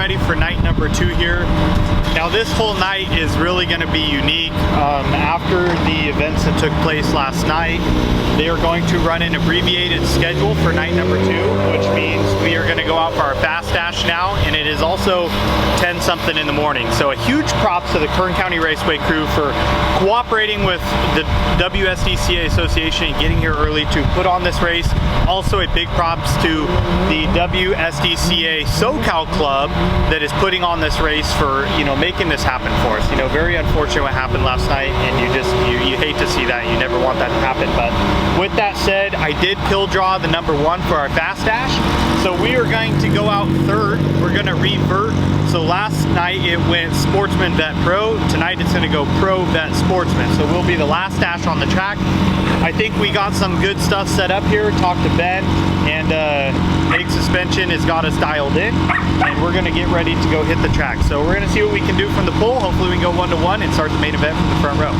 ready for night number 2 here. Now this whole night is really going to be unique. After the events that took place last night, they are going to run an abbreviated schedule for night number 2, which means we are going to go out for our fast dash now, and it is also 10 something in the morning. So a huge props to the Kern County Raceway crew for cooperating with the WSDCA Association and getting here early to put on this race. Also a big props to the WSDCA SoCal Club that is putting on this race for, you know, making this happen for us. You know, very unfortunate what happened last night, and you hate to see that. You never want that to happen. But with that said, I did pill draw the number 1 for our fast dash. So we are going to go out third. We're going to revert. So last night it went Sportsman Vet Pro. Tonight it's going to go Pro Vet Sportsman. So we'll be the last dash on the track. I think we got some good stuff set up here. Talked to Ben, and Big Suspension has got us dialed in, and we're going to get ready to go hit the track. So we're going to see what we can do from the pole. Hopefully we can go 1-to-1 and start the main event from the front row.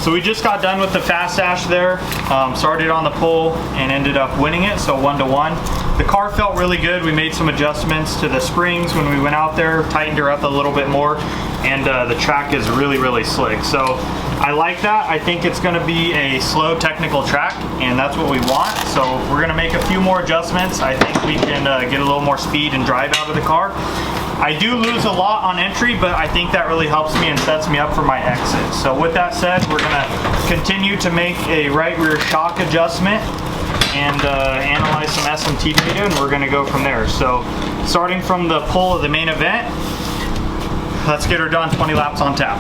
So we just got done with the fast dash there, started on the pole and ended up winning it, so 1-to-1. The car felt really good. We made some adjustments to the springs when we went out there, tightened her up a little bit more. and the track is really, really slick. So I like that. I think it's going to be a slow technical track, and that's what we want. So we're going to make a few more adjustments. I think we can get a little more speed and drive out of the car. I do lose a lot on entry, but I think that really helps me and sets me up for my exit. So with that said, we're going to continue to make a right rear shock adjustment and analyze some SMT data, and we're going to go from there. So starting from the pull of the main event, let's get her done. 20 laps on tap.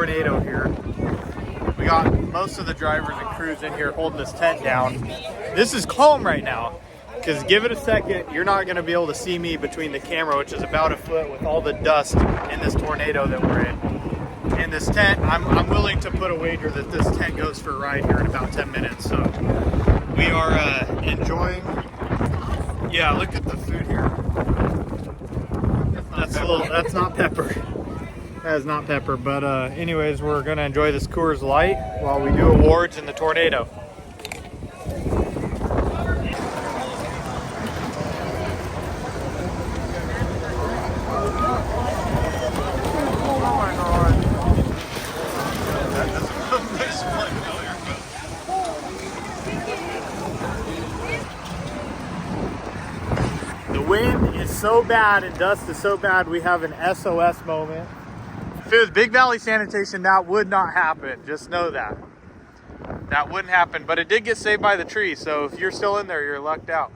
tornado here. We got most of the drivers and crews in here holding this tent down. This is calm right now, because give it a second, you're not going to be able to see me between the camera, which is about a foot, with all the dust in this tornado that we're in. In this tent, I'm willing to put a wager that this tent goes for a ride here in about 10 minutes. So we are enjoying. Yeah, look at the food here. That's not pepper. That is not pepper, but anyways, we're gonna enjoy this Coors Light while we do awards in the tornado. The wind is so bad and dust is so bad, we have an SOS moment. If it was Big Valley Sanitation, that would not happen. Just know that. That wouldn't happen, but it did get saved by the tree, so if you're still in there, you're lucked out.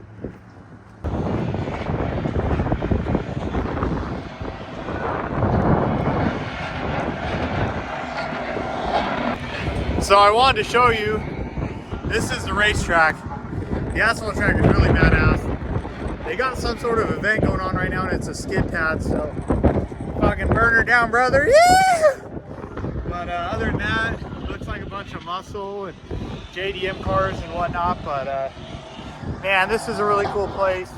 So I wanted to show you, this is the racetrack. The asphalt track is really badass. They got some sort of event going on right now, and it's a skid pad, so fucking burn her down, brother. Yeah! But other than that, it looks like a bunch of muscle and JDM cars and whatnot. But man, this is a really cool place.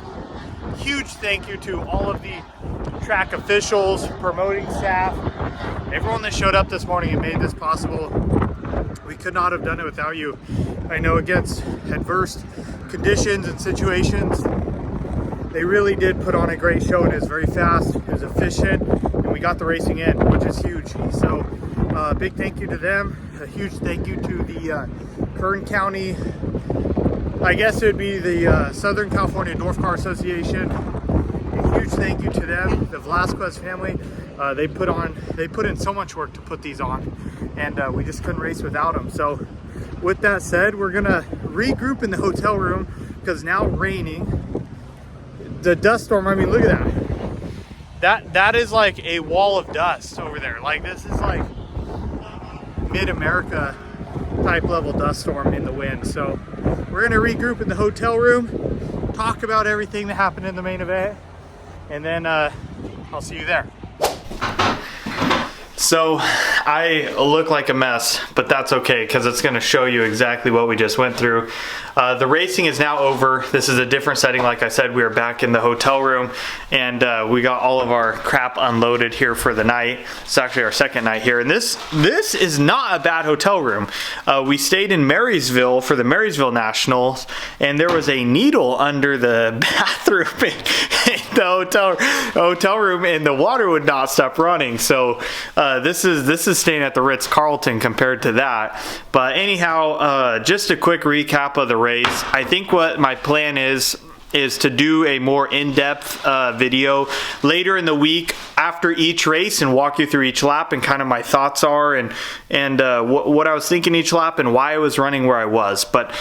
Huge thank you to all of the track officials, promoting staff, everyone that showed up this morning and made this possible. We could not have done it without you. I know against adverse conditions and situations, they really did put on a great show, and it was very fast, it was efficient, and we got the racing in, which is huge. So big thank you to them. A huge thank you to the Kern County, I guess it would be the Southern California Dwarf Car Association. A huge thank you to them, the Velasquez family. They put in so much work to put these on, and we just couldn't race without them. So with that said, we're gonna regroup in the hotel room, because now raining. The dust storm, I mean, look at that. That is like a wall of dust over there. Like, this is like mid-America type level dust storm in the wind. So we're gonna regroup in the hotel room, talk about everything that happened in the main event, and then I'll see you there. So I look like a mess, but that's okay, because it's going to show you exactly what we just went through. The racing is now over. This is a different setting. Like I said, we are back in the hotel room, and we got all of our crap unloaded here for the night. It's actually our second night here, and this is not a bad hotel room. We stayed in Marysville for the Marysville Nationals, and there was a needle under the bathroom in the hotel room, and the water would not stop running. So this is staying at the Ritz-Carlton compared to that. But anyhow, just a quick recap of the race. I think what my plan is to do a more in-depth video later in the week after each race and walk you through each lap and kind of my thoughts are and what I was thinking each lap and why I was running where I was. But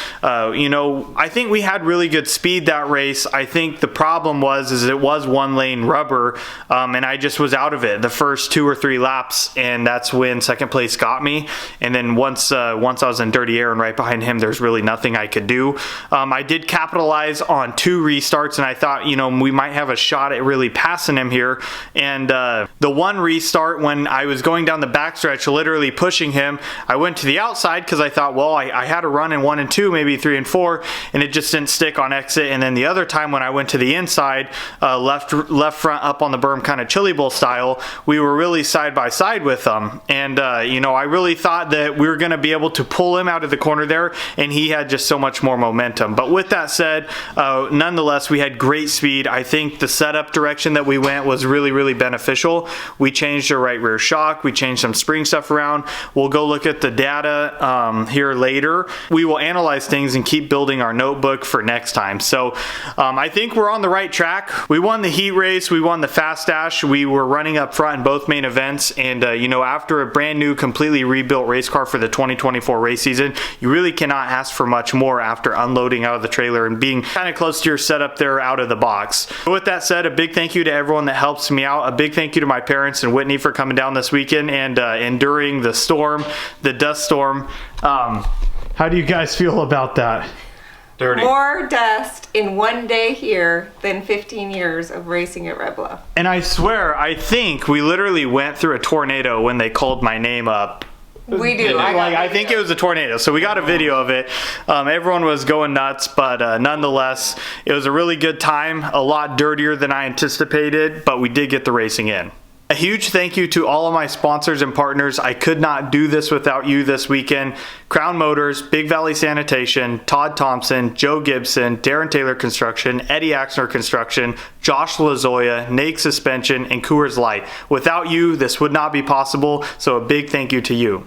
you know, I think we had really good speed that race. I think the problem was it was one lane rubber, and I just was out of it the first 2 or 3 laps, and that's when second place got me. And then once I was in dirty air and right behind him, there's really nothing I could do. I did capitalize on 2 restarts, and I thought, you know, we might have a shot at really passing him here. And the one restart, when I was going down the backstretch, literally pushing him, I went to the outside because I thought, well, I had a run in 1 and 2, maybe 3 and 4, and it just didn't stick on exit. And then the other time when I went to the inside, left front up on the berm, kind of chili bowl style, we were really side by side with them. And you know, I really thought that we were going to be able to pull him out of the corner there, and he had just so much more momentum. But with that said, nonetheless, we had great speed. I think the setup direction that we went was really, really beneficial. We changed our right rear shock. We changed some spring stuff around. We'll go look at the data here later. We will analyze things and keep building our notebook for next time. So I think we're on the right track. We won the heat race. We won the fast dash. We were running up front in both main events. And you know, after a brand new, completely rebuilt race car for the 2024 race season, you really cannot ask for much more after unloading out of the trailer and being kind of close to your setup there out of the box. But with that said, a big thank you to everyone that helps me out. A big thank you to my parents and Whitney for coming down this weekend and enduring the storm, the dust storm. How do you guys feel about that? Dirty. More dust in one day here than 15 years of racing at Red Bluff. And I swear, I think we literally went through a tornado when they called my name up. We do. I think it was a tornado, so we got a video of it. Everyone was going nuts, but nonetheless, it was a really good time. A lot dirtier than I anticipated, but we did get the racing in. A huge thank you to all of my sponsors and partners. I could not do this without you this weekend. Crown Motors, Big Valley Sanitation, Todd Thompson, Joe Gibson, Darren Taylor Construction, Eddie Axner Construction, Josh Lozoya, Nake Suspension, and Coors Light. Without you, this would not be possible, so a big thank you to you.